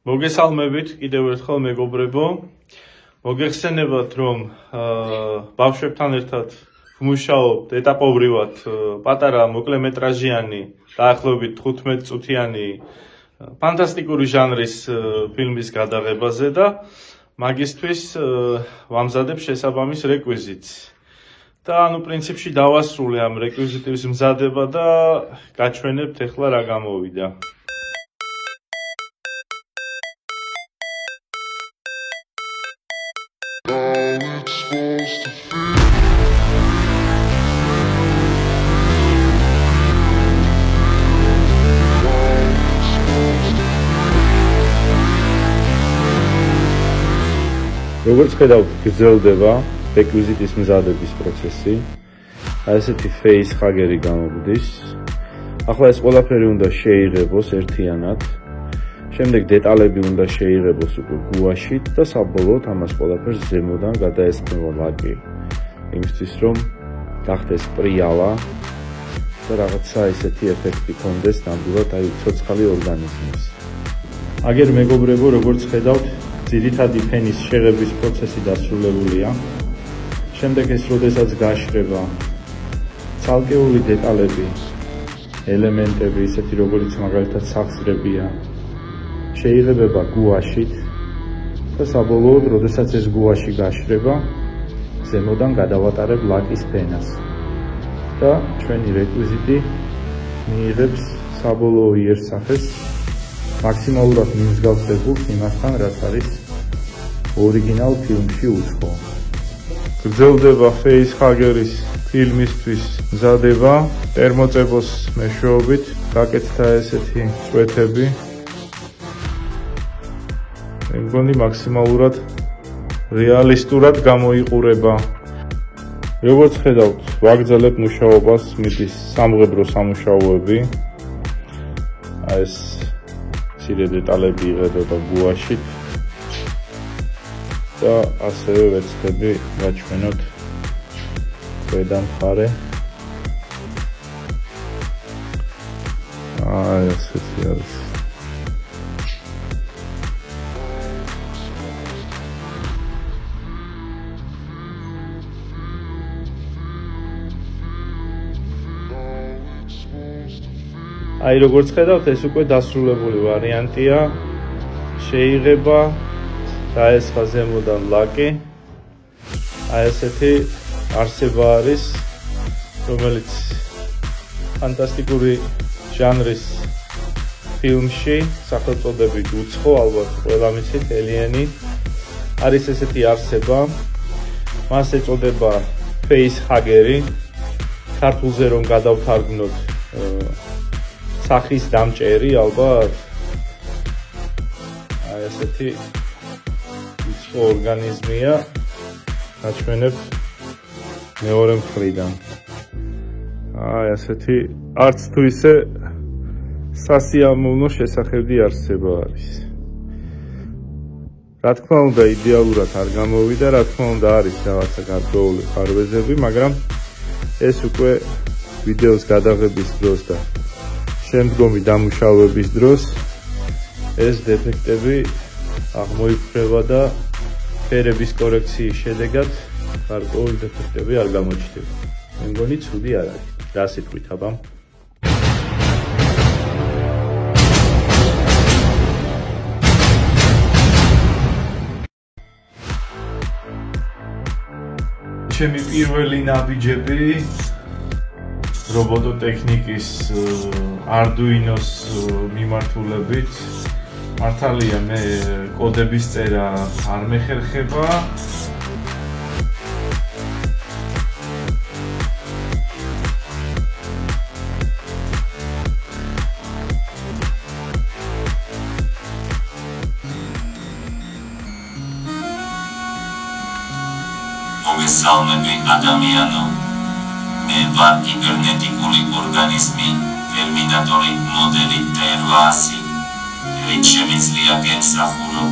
მოგესალმებით კიდევ ერთხელ მეგობრებო. მოგეხსენებათ რომ ბავშვებთან ერთად ვმუშაობთ ეტაპობრივად პატარა მოკლემეტრაჟიანი დაახლოებით 15 წუთიანი ფანტასტიკური ჟანრის ფილმის გადაღებაზე და მაგისთვის ვამზადებ შესაბამის რეკვიზიტს. და პრინციპში დავასრულე ამ რეკვიზიტის მზადება და გაჩვენებთ ეხლა რა გამოვიდა. როგორც ხედავთ, გრძელდება რეკვიზიტის მზადების პროცესი. ასეთი ფეისჰაგერი გამოგვდის. ახლა ეს ყველაფერი უნდა შეიღებოს ერთიანად. შემდეგ დეტალები უნდა შეიღებოს უკვე გუაშით და საბოლოოდ ამას ყველაფერს ზემოდან გადაესხმება ლაკი. იმისთვის რომ გახდეს პრიალა და რაღაცა ესეთი ეფექტი კონდეს ნამდვილად ცოცხალი ორგანიზმის. აგერ მეგობრებო, როგორც ხედავთ, ძირითადი ფენის შეღების პროცესი დასრულებულია. შემდეგ ეს როდესაც გაშრება, ცალკეული დეტალები, ელემენტები, ისეთი როგორც მაგალითად სახსრებია, შეიღებება გუაშით და საბოლოოდ, როდესაც ეს გუაში გაშრება, ზემოდან გადავატარებ ლაკის ფენას. და ჩვენი რეკვიზიტი მიიღებს საბოლოო იერსახეს მაქსიმალურად მიმსგავსებულს იმასთან, რაც არის ორიგინალ ფილმში უცხო. გრძელდება ფეისჰაგერის ფილმისთვის მზადება, ტერმოწებოს მეშვეობით, გაკეთდა ესეთი წვეთები. მე მგონი მაქსიმალურად რეალისტურად გამოიყურება. როგორც ხედავთ, ვაგრძელებ მუშაობას, მიდის სამღებრო სამუშაოები. ეს მცირე დეტალები იღებება გუაშით და ასევე ვეცდები გაჩვენოთ ქვედა მხარე. ესეთი არის. როგორც ხედავთ, ეს უკვე დასრულებული ვარიანტია. შეიღება დაესხა ზემოდან ლაკი. ესეთი არსება არის, რომელიც ფანტასტიკური ჟანრის ფილმში, სახელწოდებით უცხო, ალბათ ყველა მიცით, ელიენი, არის ესეთი არსება. მას ეწოდება ფეისჰაგერი. ქართულზე რომ გადავთარგმნოთ, სახის დამჭერი, ალბათ ესეთი უცხო ორგანიზმია. გაჩვენებთ მეორე მხრიდან. ესეთი არც თუ ისე სასიამოვნო შესახედი არსება არის. რა თქმა უნდა, იდეალურად არ გამოვიდა, რა თქმა უნდა, არის რაღაცა გარკვეული ხარვეზები, მაგრამ ეს უკვე ვიდეოს გადაღების დროს და შემდგომი დამუშავების დროს ეს დეფექტები აღმოიფრება და ფერების კორექციის შედეგად გარკვეული დეფექტები არ გამოჩნდება. მე მგონი ცუდი არ არის. რა სიტყვით აბა? ჩემი პირველი ნაბიჯები რობოტოტექნიკის Arduino-s მიმართულებით. მართალია, მე კოდების წერა არ მეხერხება. მოგესალმები ადამიანო. მე ვარ კიბერნეტიკული ორგანიზმი, ტერმინატორი მოდელი T800. რით შემიძლია გემსახურო?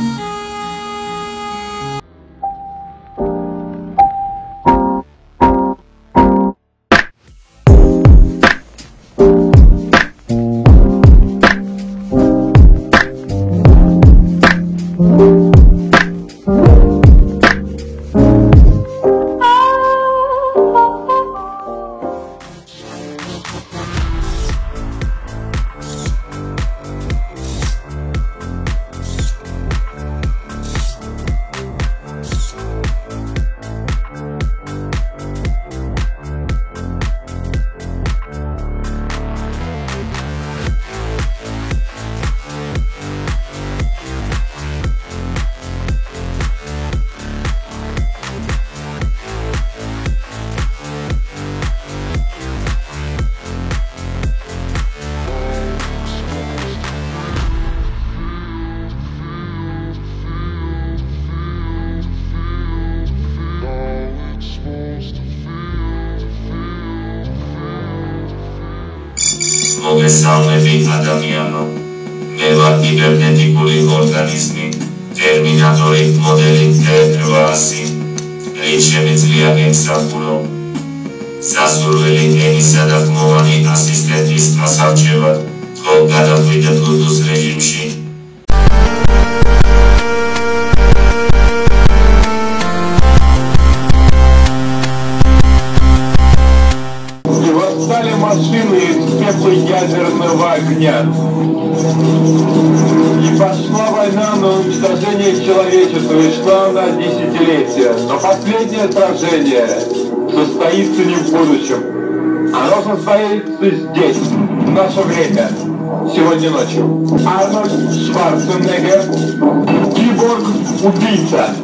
მოგესალმები ადამიანო. მე ვარ კიბერნეტიკური ორგანიზმი, ტერმინატორი მოდელი T800. რით შემიძლია გემსახურო? სასურველი ენისა და ხმოვანი ასისტენტის ასარჩევად, თქო გადავიდეთ Bluetooth რეჟიმში. Восстали машины из теплоядерного огня. И пошла война на уничтожение человечества, и шла на десятилетия. Но последнее сражение состоится не в будущем. Оно состоится здесь, в наше время, сегодня ночью. Арнольд Шварценеггер, киборг-убийца.